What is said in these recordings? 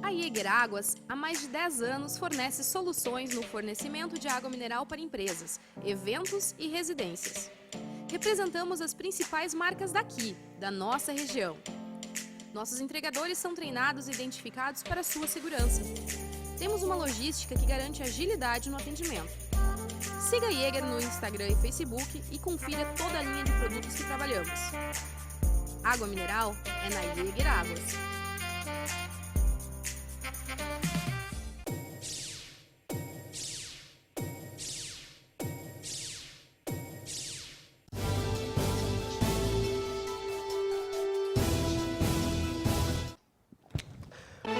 A Jäger Águas, há mais de 10 anos, fornece soluções no fornecimento de água mineral para empresas, eventos e residências. Representamos as principais marcas daqui, da nossa região. Nossos entregadores são treinados e identificados para sua segurança. Temos uma logística que garante agilidade no atendimento. Siga a Jäger no Instagram e Facebook e confira toda a linha de produtos que trabalhamos. Água mineral é na Jäger Águas.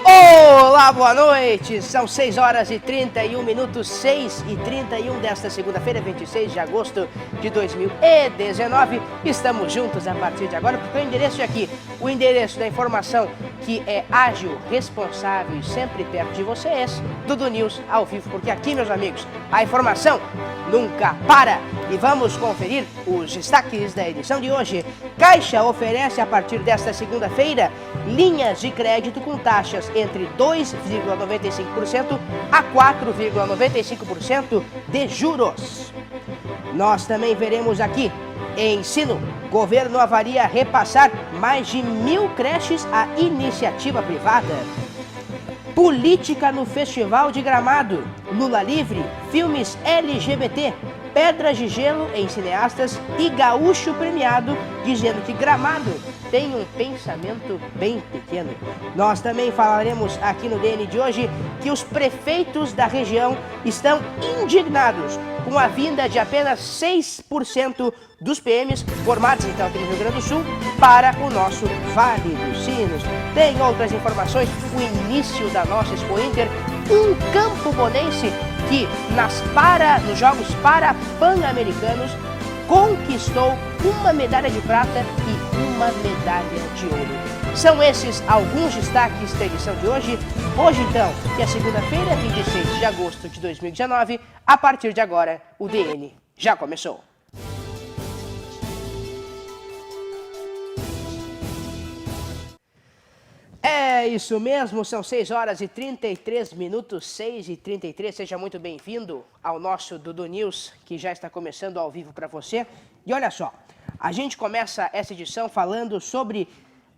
Olá, boa noite! São 6 horas e 31 minutos, 6 e 31 desta segunda-feira, 26 de agosto de 2019. Estamos juntos a partir de agora, porque o endereço é aqui, o endereço da informação que é ágil, responsável e sempre perto de vocês, Dudu News ao vivo, porque aqui, meus amigos, a informação nunca para. E vamos conferir os destaques da edição de hoje. Caixa oferece a partir desta segunda-feira linhas de crédito com taxas entre 2,95% a 4,95% de juros. Nós também veremos aqui, ensino, governo avalia repassar mais de 1.000 creches à iniciativa privada. Política no Festival de Gramado, Lula livre, filmes LGBT, pedras de gelo em cineastas e gaúcho premiado dizendo que Gramado tem um pensamento bem pequeno. Nós também falaremos aqui no DN de hoje que os prefeitos da região estão indignados com a vinda de apenas 6% dos PMs formados então aqui no Rio Grande do Sul para o nosso Vale dos Sinos. Tem outras informações, o início da nossa Expo Inter, um camponense que nos Jogos Pan-Americanos conquistou uma medalha de prata e uma medalha de ouro. São esses alguns destaques da edição de hoje. Hoje, então, que é segunda-feira, 26 de agosto de 2019, a partir de agora, o DN já começou. É isso mesmo, são 6 horas e 33 minutos, 6 e 33. Seja muito bem-vindo ao nosso Dudu News, que já está começando ao vivo para você. E olha só, a gente começa essa edição falando sobre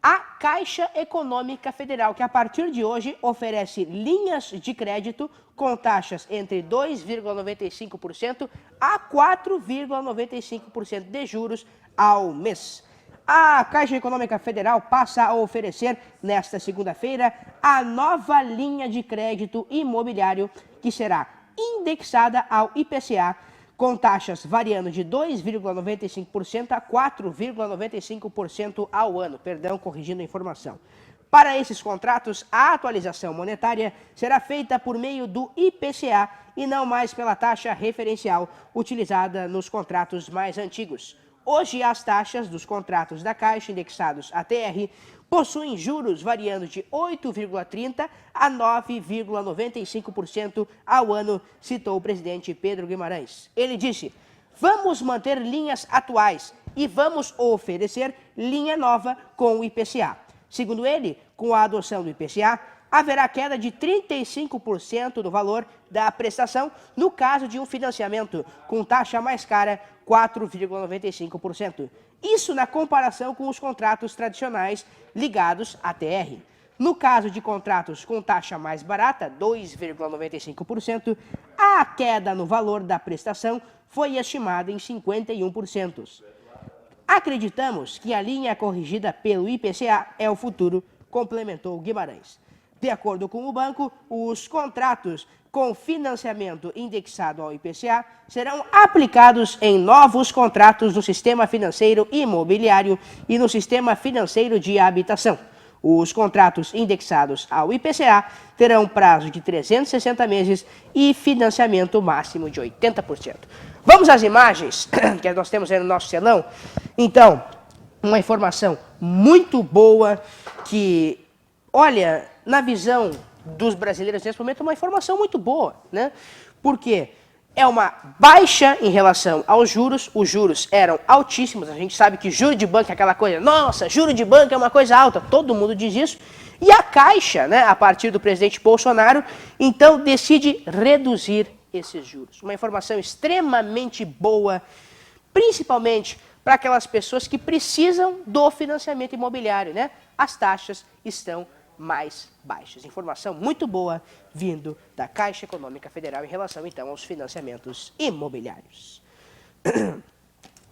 a Caixa Econômica Federal, que a partir de hoje oferece linhas de crédito com taxas entre 2,95% a 4,95% de juros ao mês. A Caixa Econômica Federal passa a oferecer, nesta segunda-feira, a nova linha de crédito imobiliário, que será indexada ao IPCA, com taxas variando de 2,95% a 4,95% ao ano. Perdão, corrigindo a informação. Para esses contratos, a atualização monetária será feita por meio do IPCA e não mais pela taxa referencial utilizada nos contratos mais antigos. Hoje, as taxas dos contratos da Caixa indexados à TR possuem juros variando de 8,30% a 9,95% ao ano, citou o presidente Pedro Guimarães. Ele disse: vamos manter linhas atuais e vamos oferecer linha nova com o IPCA. Segundo ele, com a adoção do IPCA, haverá queda de 35% do valor da prestação no caso de um financiamento com taxa mais cara, 4,95%. Isso na comparação com os contratos tradicionais ligados à TR. No caso de contratos com taxa mais barata, 2,95%, a queda no valor da prestação foi estimada em 51%. Acreditamos que a linha corrigida pelo IPCA é o futuro, complementou Guimarães. De acordo com o banco, os contratos com financiamento indexado ao IPCA serão aplicados em novos contratos no sistema financeiro imobiliário e no sistema financeiro de habitação. Os contratos indexados ao IPCA terão prazo de 360 meses e financiamento máximo de 80%. Vamos às imagens que nós temos aí no nosso telão? Então, uma informação muito boa que, olha, na visão dos brasileiros nesse momento, é uma informação muito boa, né? Porque é uma baixa em relação aos juros. Os juros eram altíssimos. A gente sabe que juro de banco é aquela coisa, nossa, juro de banco é uma coisa alta, todo mundo diz isso. E a Caixa, né, a partir do presidente Bolsonaro, então decide reduzir esses juros. Uma informação extremamente boa, principalmente para aquelas pessoas que precisam do financiamento imobiliário, né? As taxas estão mais baixas. Informação muito boa vindo da Caixa Econômica Federal em relação, então, aos financiamentos imobiliários.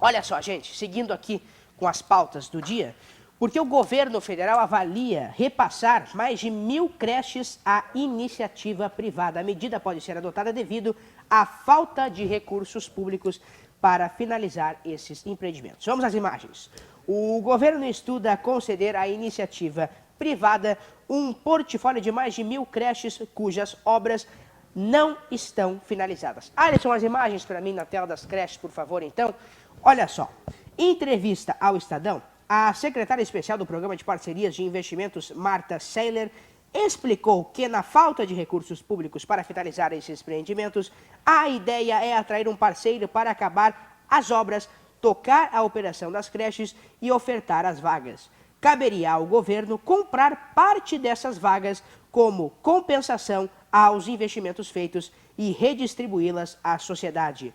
Olha só, gente, seguindo aqui com as pautas do dia, porque o governo federal avalia repassar mais de 1.000 creches à iniciativa privada. A medida pode ser adotada devido à falta de recursos públicos para finalizar esses empreendimentos. Vamos às imagens. O governo estuda conceder à iniciativa privada um portfólio de mais de 1.000 creches cujas obras não estão finalizadas. Alisson, as imagens para mim na tela das creches, por favor, então. Olha só, em entrevista ao Estadão, a secretária especial do Programa de Parcerias de Investimentos, Marta Seiler, explicou que, na falta de recursos públicos para finalizar esses empreendimentos, a ideia é atrair um parceiro para acabar as obras, tocar a operação das creches e ofertar as vagas. Caberia ao governo comprar parte dessas vagas como compensação aos investimentos feitos e redistribuí-las à sociedade.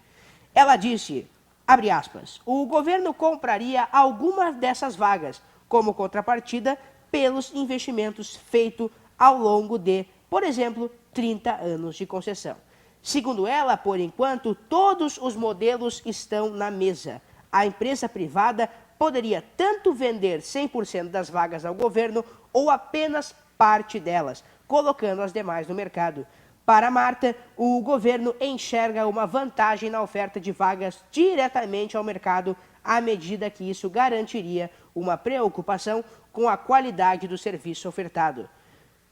Ela disse, abre aspas, o governo compraria algumas dessas vagas como contrapartida pelos investimentos feitos ao longo de, por exemplo, 30 anos de concessão. Segundo ela, por enquanto, todos os modelos estão na mesa. A empresa privada poderia tanto vender 100% das vagas ao governo ou apenas parte delas, colocando as demais no mercado. Para Marta, o governo enxerga uma vantagem na oferta de vagas diretamente ao mercado, à medida que isso garantiria uma preocupação com a qualidade do serviço ofertado.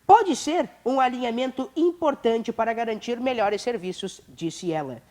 Pode ser um alinhamento importante para garantir melhores serviços, disse ela.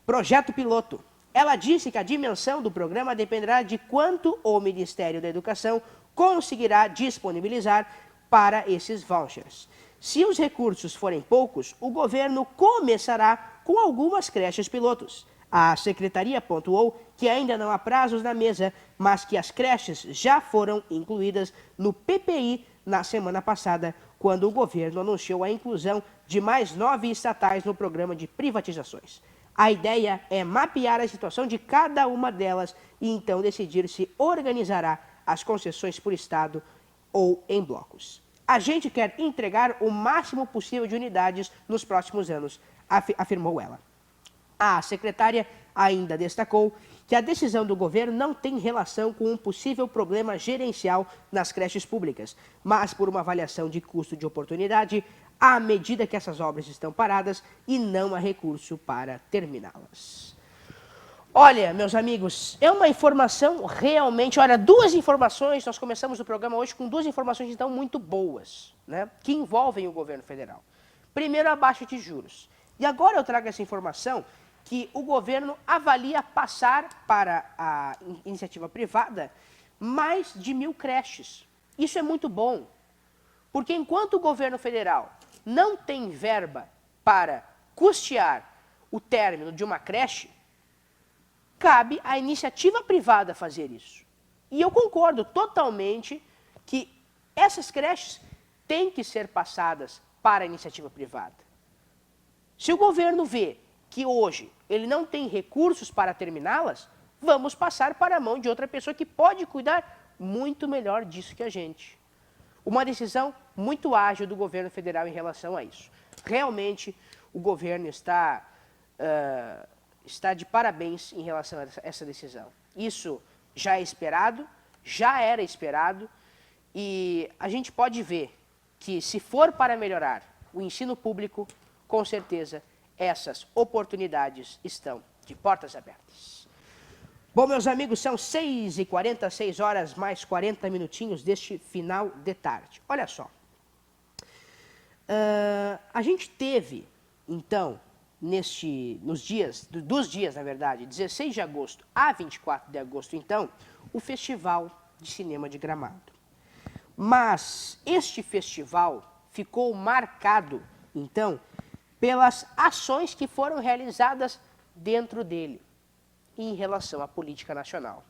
Projeto piloto. Ela disse que a dimensão do programa dependerá de quanto o Ministério da Educação conseguirá disponibilizar para esses vouchers. Se os recursos forem poucos, o governo começará com algumas creches pilotos. A secretaria pontuou que ainda não há prazos na mesa, mas que as creches já foram incluídas no PPI na semana passada, quando o governo anunciou a inclusão de mais 9 estatais no programa de privatizações. A ideia é mapear a situação de cada uma delas e então decidir se organizará as concessões por estado ou em blocos. A gente quer entregar o máximo possível de unidades nos próximos anos, afirmou ela. A secretária ainda destacou que a decisão do governo não tem relação com um possível problema gerencial nas creches públicas, mas por uma avaliação de custo de oportunidade à medida que essas obras estão paradas e não há recurso para terminá-las. Olha, meus amigos, é uma informação realmente... Olha, duas informações, nós começamos o programa hoje com duas informações, então, muito boas, né, que envolvem o governo federal. Primeiro, a baixa de juros. E agora eu trago essa informação que o governo avalia passar para a iniciativa privada mais de 1.000 creches. Isso é muito bom, porque enquanto o governo federal não tem verba para custear o término de uma creche, cabe à iniciativa privada fazer isso. E eu concordo totalmente que essas creches têm que ser passadas para a iniciativa privada. Se o governo vê que hoje ele não tem recursos para terminá-las, vamos passar para a mão de outra pessoa que pode cuidar muito melhor disso que a gente. Uma decisão muito ágil do governo federal em relação a isso. Realmente, o governo está de parabéns em relação a essa decisão. Isso já é esperado, já era esperado, e a gente pode ver que, se for para melhorar o ensino público, com certeza essas oportunidades estão de portas abertas. Bom, meus amigos, são 6h40, 6 horas mais 40 minutinhos deste final de tarde. Olha só. A gente teve, então, dos dias, na verdade, 16 de agosto a 24 de agosto, então, o Festival de Cinema de Gramado. Mas este festival ficou marcado, então, pelas ações que foram realizadas dentro dele em relação à política nacional.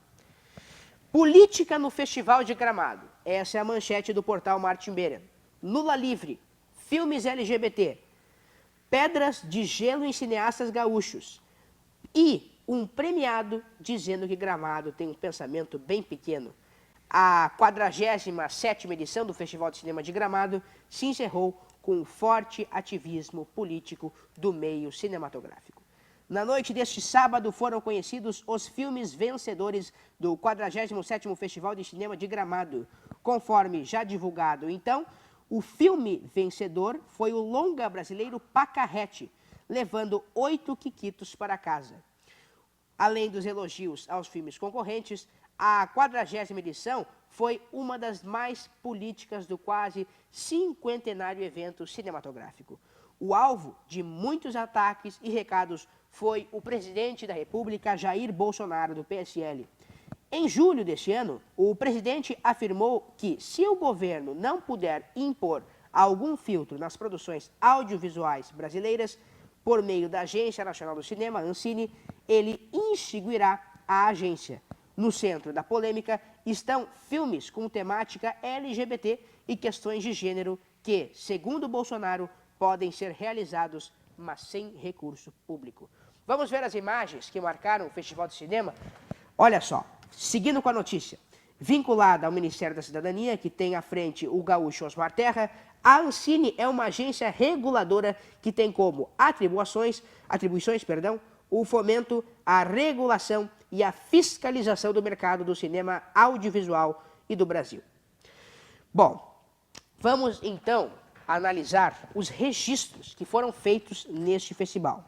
Política no Festival de Gramado. Essa é a manchete do portal Martin Beira. Lula livre, filmes LGBT, pedras de gelo em cineastas gaúchos e um premiado dizendo que Gramado tem um pensamento bem pequeno. A 47ª edição do Festival de Cinema de Gramado se encerrou com um forte ativismo político do meio cinematográfico. Na noite deste sábado foram conhecidos os filmes vencedores do 47º Festival de Cinema de Gramado. Conforme já divulgado, então, o filme vencedor foi o longa brasileiro Pacarrete, levando 8 quiquitos para casa. Além dos elogios aos filmes concorrentes, a 40ª edição foi uma das mais políticas do quase cinquentenário evento cinematográfico. O alvo de muitos ataques e recados foi o presidente da República, Jair Bolsonaro, do PSL. Em julho deste ano, o presidente afirmou que, se o governo não puder impor algum filtro nas produções audiovisuais brasileiras, por meio da Agência Nacional do Cinema, Ancine, ele instituirá a agência. No centro da polêmica estão filmes com temática LGBT e questões de gênero que, segundo Bolsonaro, podem ser realizados, mas sem recurso público. Vamos ver as imagens que marcaram o Festival de Cinema? Olha só, seguindo com a notícia, vinculada ao Ministério da Cidadania, que tem à frente o gaúcho Osmar Terra, a Ancine é uma agência reguladora que tem como atribuições, o fomento, a regulação e a fiscalização do mercado do cinema audiovisual e do Brasil. Bom, vamos então analisar os registros que foram feitos neste festival.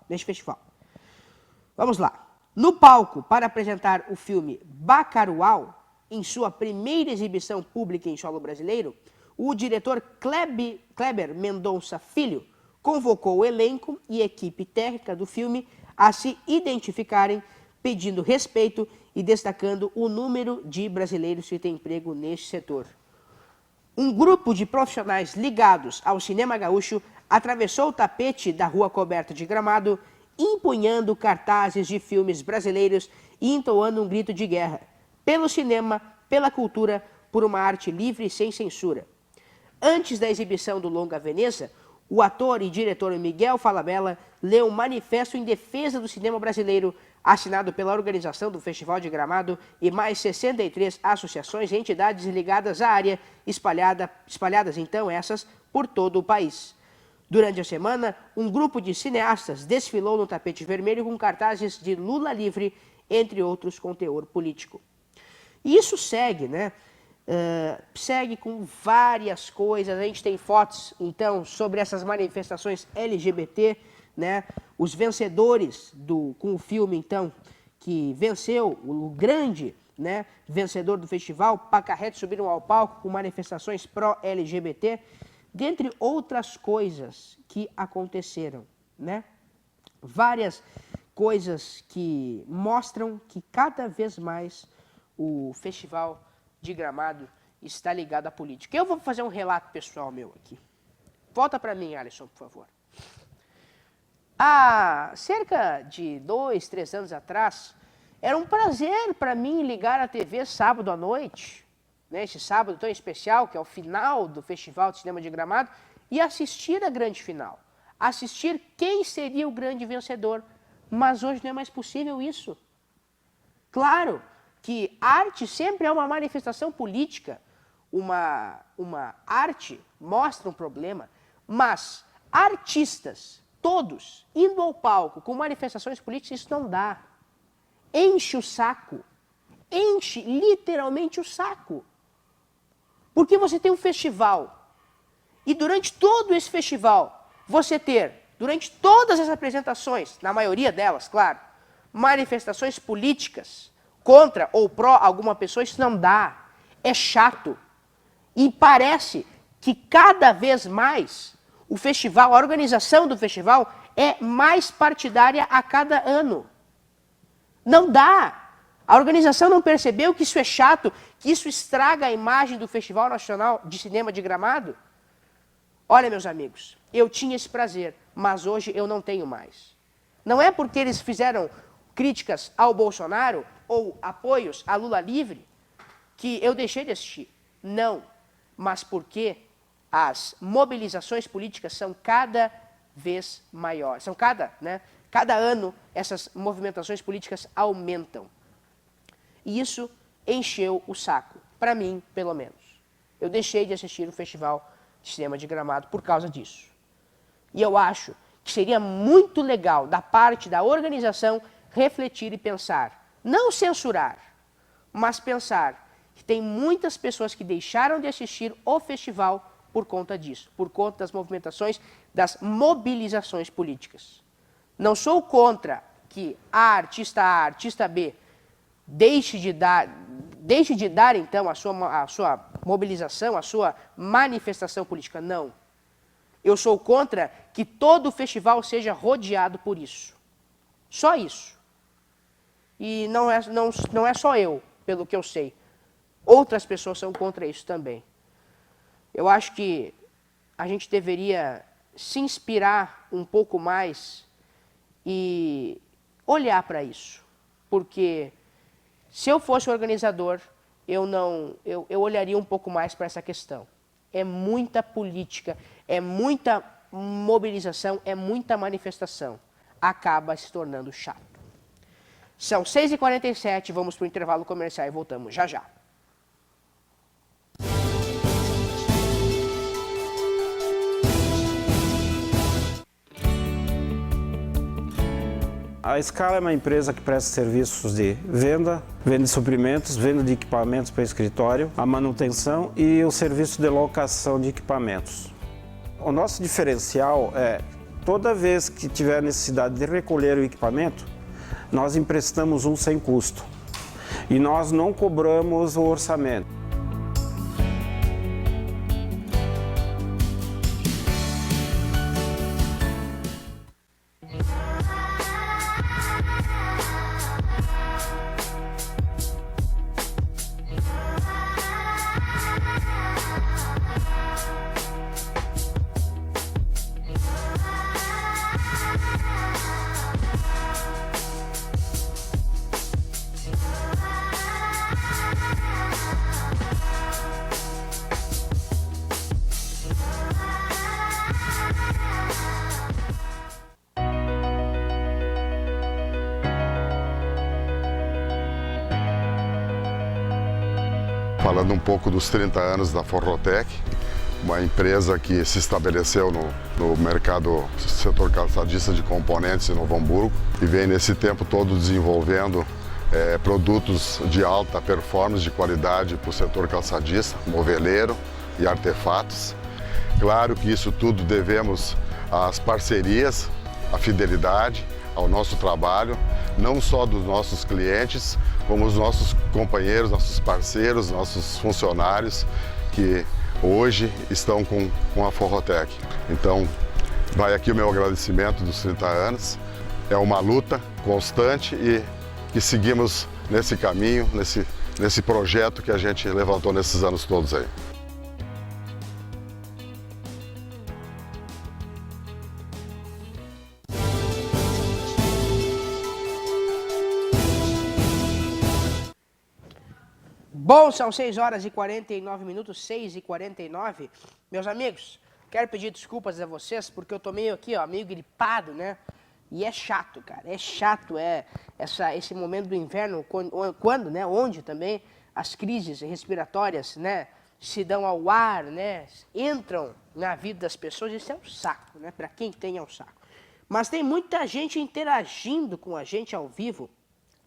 Vamos lá. No palco, para apresentar o filme Bacurau, em sua primeira exibição pública em solo brasileiro, o diretor Kleber Mendonça Filho convocou o elenco e equipe técnica do filme a se identificarem, pedindo respeito e destacando o número de brasileiros que têm emprego neste setor. Um grupo de profissionais ligados ao cinema gaúcho atravessou o tapete da rua coberta de Gramado, empunhando cartazes de filmes brasileiros e entoando um grito de guerra pelo cinema, pela cultura, por uma arte livre e sem censura. Antes da exibição do longa Veneza, o ator e diretor Miguel Falabella leu um manifesto em defesa do cinema brasileiro, assinado pela organização do Festival de Gramado e mais 63 associações e entidades ligadas à área, espalhadas então essas por todo o país. Durante a semana, um grupo de cineastas desfilou no tapete vermelho com cartazes de Lula livre, entre outros com teor político. E isso segue, né? Segue com várias coisas. A gente tem fotos, então, sobre essas manifestações LGBT, né? Os vencedores com o filme, então, que venceu, o grande, né, vencedor do festival, Pacarrete, subiram ao palco com manifestações pró-LGBT, dentre outras coisas que aconteceram, né? Várias coisas que mostram que cada vez mais o Festival de Gramado está ligado à política. Eu vou fazer um relato pessoal meu aqui. Volta para mim, Alisson, por favor. Há cerca de 2, 3 anos atrás, era um prazer para mim ligar a TV sábado à noite, né, esse sábado tão especial, que é o final do Festival de Cinema de Gramado, e assistir a grande final. Assistir quem seria o grande vencedor. Mas hoje não é mais possível isso. Claro que arte sempre é uma manifestação política. Uma arte mostra um problema, mas artistas, todos, indo ao palco com manifestações políticas, isso não dá. Enche o saco. Enche literalmente o saco. Porque você tem um festival, e durante todo esse festival, durante todas as apresentações, na maioria delas, claro, manifestações políticas contra ou pró alguma pessoa, isso não dá. É chato. E parece que cada vez mais o festival, a organização do festival é mais partidária a cada ano. Não dá. A organização não percebeu que isso é chato, que isso estraga a imagem do Festival Nacional de Cinema de Gramado? Olha, meus amigos, eu tinha esse prazer, mas hoje eu não tenho mais. Não é porque eles fizeram críticas ao Bolsonaro ou apoios a Lula livre que eu deixei de assistir. Não. Mas porque as mobilizações políticas são cada vez maiores. Cada ano essas movimentações políticas aumentam. E isso encheu o saco, para mim, pelo menos. Eu deixei de assistir o Festival de Cinema de Gramado por causa disso. E eu acho que seria muito legal, da parte da organização, refletir e pensar. Não censurar, mas pensar que tem muitas pessoas que deixaram de assistir o festival por conta disso, por conta das movimentações, das mobilizações políticas. Não sou contra que a artista B, deixe de dar então a sua mobilização, a sua manifestação política. Não. Eu sou contra que todo o festival seja rodeado por isso. Só isso. E não é só eu, pelo que eu sei. Outras pessoas são contra isso também. Eu acho que a gente deveria se inspirar um pouco mais e olhar para isso. Porque se eu fosse organizador, eu olharia um pouco mais para essa questão. É muita política, é muita mobilização, é muita manifestação. Acaba se tornando chato. São 6h47, vamos para o intervalo comercial e voltamos já já. A Scala é uma empresa que presta serviços de venda de suprimentos, venda de equipamentos para escritório, a manutenção e o serviço de locação de equipamentos. O nosso diferencial é, toda vez que tiver necessidade de recolher o equipamento, nós emprestamos um sem custo e nós não cobramos o orçamento. Falando um pouco dos 30 anos da Forrotec, uma empresa que se estabeleceu no mercado setor calçadista de componentes em Novo Hamburgo e vem nesse tempo todo desenvolvendo produtos de alta performance, de qualidade para o setor calçadista, moveleiro e artefatos. Claro que isso tudo devemos às parcerias, à fidelidade, ao nosso trabalho, não só dos nossos clientes, como os nossos companheiros, nossos parceiros, nossos funcionários que hoje estão com a Forrotec. Então, vai aqui o meu agradecimento dos 30 anos. É uma luta constante e que seguimos nesse caminho, nesse projeto que a gente levantou nesses anos todos aí. Bom, são 6h49, 6h49. Meus amigos, quero pedir desculpas a vocês, porque eu tô meio aqui, ó, meio gripado, né? E é chato, cara, é chato, esse momento do inverno, onde também as crises respiratórias, né, se dão ao ar, né, entram na vida das pessoas. Isso é um saco, né, para quem tem é um saco. Mas tem muita gente interagindo com a gente ao vivo,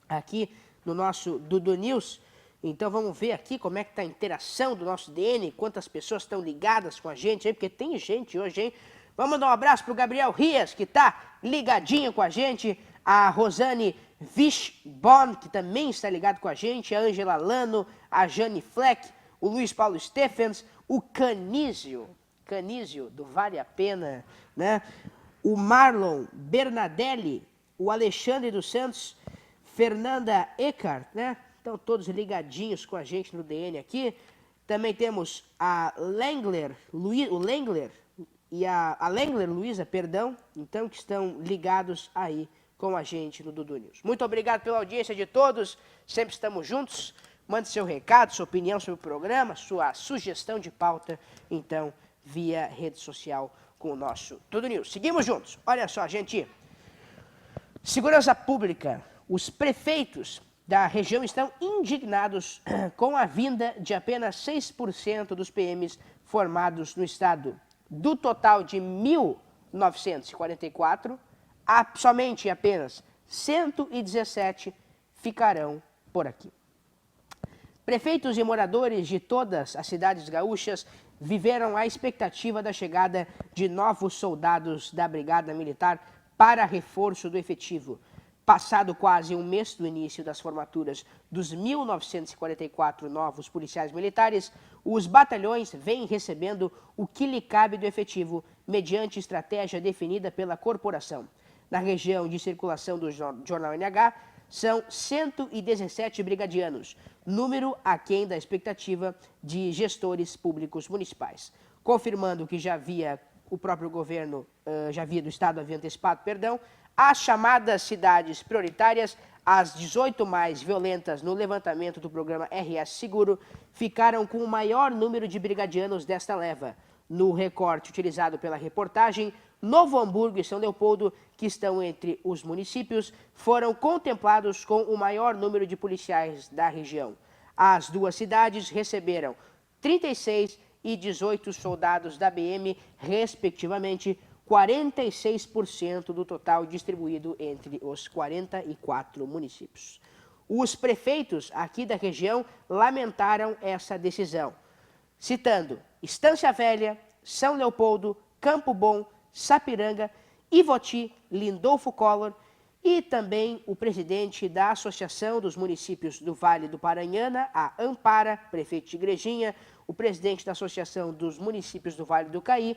aqui no nosso Dudu News. Então vamos ver aqui como é que está a interação do nosso DN, quantas pessoas estão ligadas com a gente aí, porque tem gente hoje, hein? Vamos mandar um abraço para o Gabriel Rias, que está ligadinho com a gente, a Rosane Vischborn, que também está ligado com a gente, a Ângela Lano, a Jane Fleck, o Luiz Paulo Stephens, o Canísio do Vale a Pena, né? O Marlon Bernadelli, o Alexandre dos Santos, Fernanda Eckart, né? Estão todos ligadinhos com a gente no DN aqui. Também temos a Langler, o Langler e a Langler Luiza, perdão, então que estão ligados aí com a gente no Dudu News. Muito obrigado pela audiência de todos, sempre estamos juntos. Mande seu recado, sua opinião sobre o programa, sua sugestão de pauta, então, via rede social com o nosso Dudu News. Seguimos juntos. Olha só, gente. Segurança Pública. Os prefeitos da região estão indignados com a vinda de apenas 6% dos PMs formados no estado. Do total de 1.944, somente apenas 117 ficarão por aqui. Prefeitos e moradores de todas as cidades gaúchas viveram a expectativa da chegada de novos soldados da Brigada Militar para reforço do efetivo. Passado quase um mês do início das formaturas dos 1.944 novos policiais militares, os batalhões vêm recebendo o que lhe cabe do efetivo, mediante estratégia definida pela corporação. Na região de circulação do Jornal NH, são 117 brigadianos, número aquém da expectativa de gestores públicos municipais. Confirmando que o próprio governo do Estado havia antecipado, as chamadas cidades prioritárias, as 18 mais violentas no levantamento do programa RS Seguro, ficaram com o maior número de brigadianos desta leva. No recorte utilizado pela reportagem, Novo Hamburgo e São Leopoldo, que estão entre os municípios, foram contemplados com o maior número de policiais da região. As duas cidades receberam 36 e 18 soldados da BM, respectivamente, 46% do total distribuído entre os 44 municípios. Os prefeitos aqui da região lamentaram essa decisão, citando Estância Velha, São Leopoldo, Campo Bom, Sapiranga, Ivoti, Lindolfo Collor e também o presidente da Associação dos Municípios do Vale do Paranhana, a Ampara, prefeito de Igrejinha, o presidente da Associação dos Municípios do Vale do Caí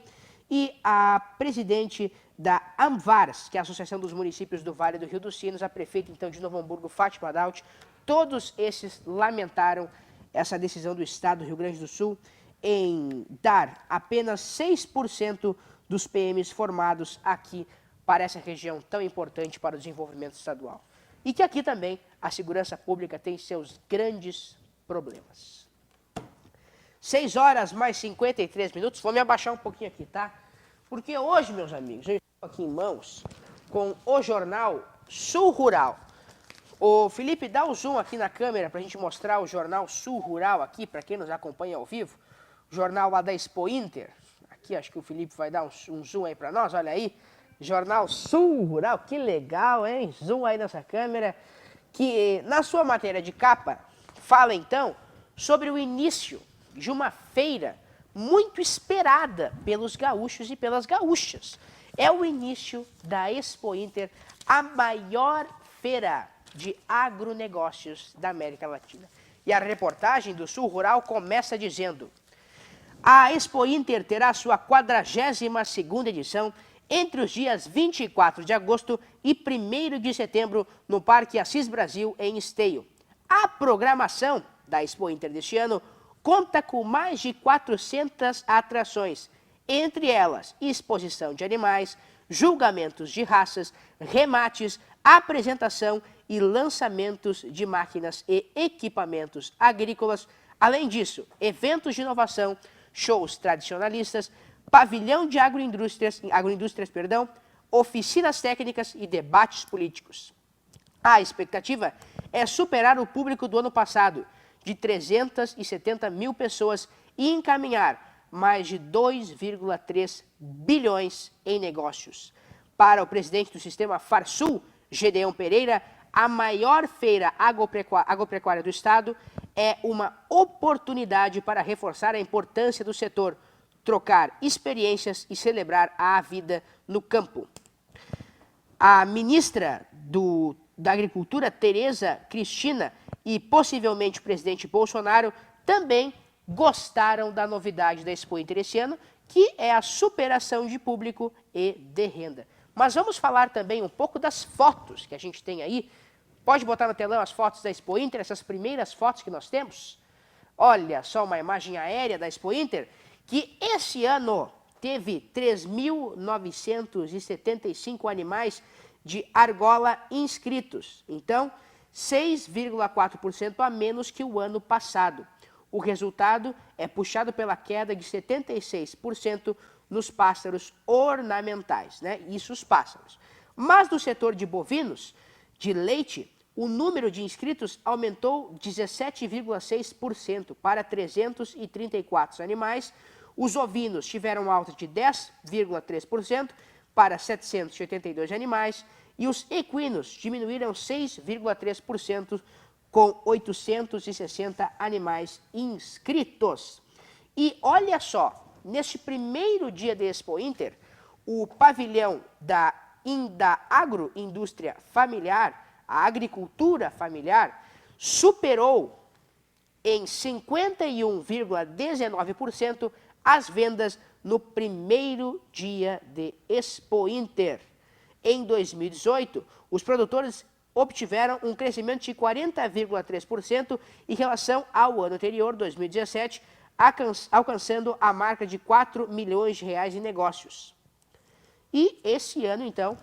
e a presidente da AMVARS, que é a Associação dos Municípios do Vale do Rio dos Sinos, a prefeita então de Novo Hamburgo, Fátima Daut. Todos esses lamentaram essa decisão do Estado do Rio Grande do Sul em dar apenas 6% dos PMs formados aqui para essa região tão importante para o desenvolvimento estadual. E que aqui também a segurança pública tem seus grandes problemas. 6 horas mais 53 minutos, vou me abaixar um pouquinho aqui, tá? Porque hoje, meus amigos, eu estou aqui em mãos com o jornal Sul Rural. Ô Felipe, dá o zoom aqui na câmera para a gente mostrar o jornal Sul Rural aqui, para quem nos acompanha ao vivo. O jornal lá da Expo Inter. Aqui, acho que o Felipe vai dar um zoom aí para nós, olha aí. Jornal Sul Rural, que legal, hein? Zoom aí nessa câmera. Que na sua matéria de capa, fala então sobre o início de uma feira muito esperada pelos gaúchos e pelas gaúchas. É o início da Expo Inter, a maior feira de agronegócios da América Latina. E a reportagem do Sul Rural começa dizendo: a Expo Inter terá sua 42ª edição entre os dias 24 de agosto e 1º de setembro no Parque Assis Brasil, em Esteio. A programação da Expo Inter deste ano conta com mais de 400 atrações, entre elas exposição de animais, julgamentos de raças, remates, apresentação e lançamentos de máquinas e equipamentos agrícolas. Além disso, eventos de inovação, shows tradicionalistas, pavilhão de agroindústrias, oficinas técnicas e debates políticos. A expectativa é superar o público do ano passado, de 370 mil pessoas, e encaminhar mais de 2,3 bilhões em negócios. Para o presidente do sistema Farsul, Gedeão Pereira, a maior feira agropecuária do Estado é uma oportunidade para reforçar a importância do setor, trocar experiências e celebrar a vida no campo. A ministra da Agricultura, Tereza Cristina, e possivelmente o presidente Bolsonaro também gostaram da novidade da Expo Inter esse ano, que é a superação de público e de renda. Mas vamos falar também um pouco das fotos que a gente tem aí. Pode botar no telão as fotos da Expo Inter, essas primeiras fotos que nós temos? Olha só uma imagem aérea da Expo Inter, que esse ano teve 3.975 animais de argola inscritos. Então, 6,4% a menos que o ano passado. O resultado é puxado pela queda de 76% nos pássaros ornamentais, né? Isso os pássaros. Mas no setor de bovinos, de leite, o número de inscritos aumentou 17,6% para 334 animais. Os ovinos tiveram alta de 10,3% para 782 animais. E os equinos diminuíram 6,3% com 860 animais inscritos. E olha só, neste primeiro dia da Expo Inter, o pavilhão da agroindústria familiar, a agricultura familiar, superou em 51,19% as vendas no primeiro dia de Expo Inter. Em 2018, os produtores obtiveram um crescimento de 40,3% em relação ao ano anterior, 2017, alcançando a marca de 4 milhões de reais em negócios. E esse ano, então,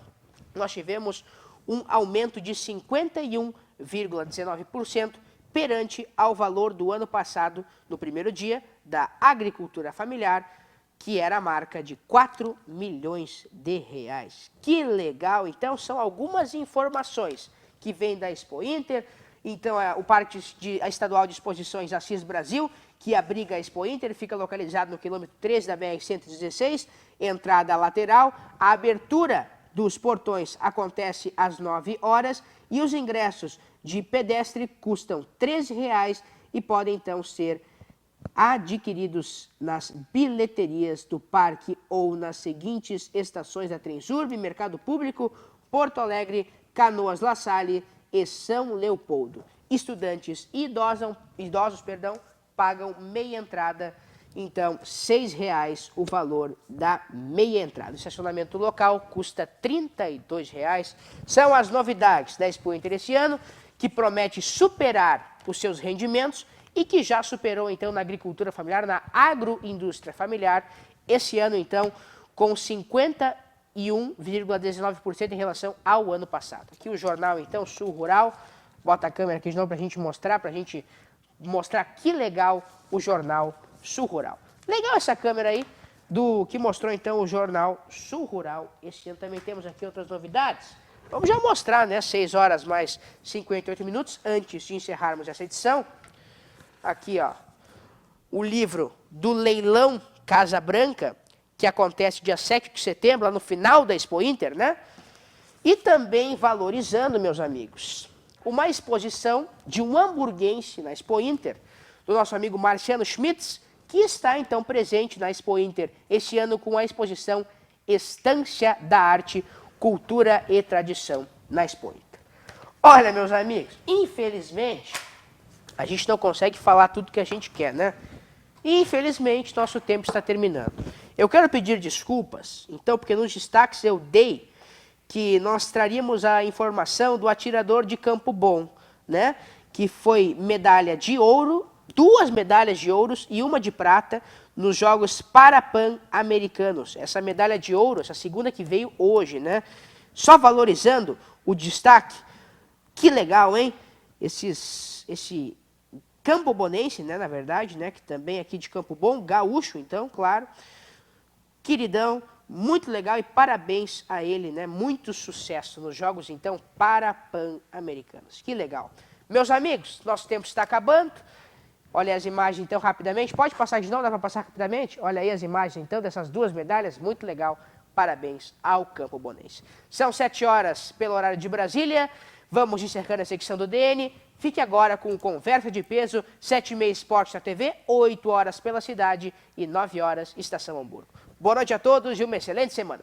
nós tivemos um aumento de 51,19% perante ao valor do ano passado, no primeiro dia, da agricultura familiar, que era a marca de 4 milhões de reais. Que legal! Então, são algumas informações que vêm da Expo Inter. Então, o Parque Estadual de Exposições Assis Brasil, que abriga a Expo Inter, fica localizado no quilômetro 13 da BR-116, entrada lateral. A abertura dos portões acontece às 9 horas e os ingressos de pedestre custam R$ 13 e podem, então, ser adquiridos nas bilheterias do parque ou nas seguintes estações da Transurb, Mercado Público, Porto Alegre, Canoas La Salle e São Leopoldo. Estudantes e idosos, pagam meia entrada, então R$ 6 o valor da meia entrada. O estacionamento local custa R$ 32. São as novidades da Expo Inter esse ano, que promete superar os seus rendimentos e que já superou, então, na agricultura familiar, na agroindústria familiar, esse ano, então, com 51,19% em relação ao ano passado. Aqui o jornal, então, Sul Rural. Bota a câmera aqui de novo para a gente mostrar que legal o jornal Sul Rural. Legal essa câmera aí, que mostrou, então, o jornal Sul Rural. Esse ano também temos aqui outras novidades. Vamos já mostrar, né, 6 horas mais 58 minutos, antes de encerrarmos essa edição. Aqui, ó, o livro do leilão Casa Branca, que acontece dia 7 de setembro, lá no final da Expo Inter, né? E também valorizando, meus amigos, uma exposição de um hamburguense na Expo Inter, do nosso amigo Marciano Schmitz, que está, então, presente na Expo Inter este ano com a exposição Estância da Arte, Cultura e Tradição na Expo Inter. Olha, meus amigos, infelizmente, a gente não consegue falar tudo que a gente quer, né? E, infelizmente, nosso tempo está terminando. Eu quero pedir desculpas, então, porque nos destaques eu dei que nós traríamos a informação do atirador de Campo Bom, né? Que foi medalha de ouro, 2 medalhas de ouro e 1 de prata nos Jogos Parapan-Americanos. Essa medalha de ouro, essa segunda que veio hoje, né? Só valorizando o destaque. Que legal, hein? Esse campobonense, né, na verdade, né, que também é aqui de Campo Bom, gaúcho, então, claro, queridão, muito legal e parabéns a ele, né, muito sucesso nos Jogos, então, Parapan-Americanos. Que legal. Meus amigos, nosso tempo está acabando. Olha as imagens, então, rapidamente. Pode passar de novo, dá para passar rapidamente? Olha aí as imagens, então, dessas 2 medalhas, muito legal. Parabéns ao campobonense. São 7 horas pelo horário de Brasília. Vamos encerrando a secção do DN. Fique agora com o Conversa de Peso, 7h30 Esporte na TV, 8 horas pela cidade e 9 horas Estação Hamburgo. Boa noite a todos e uma excelente semana.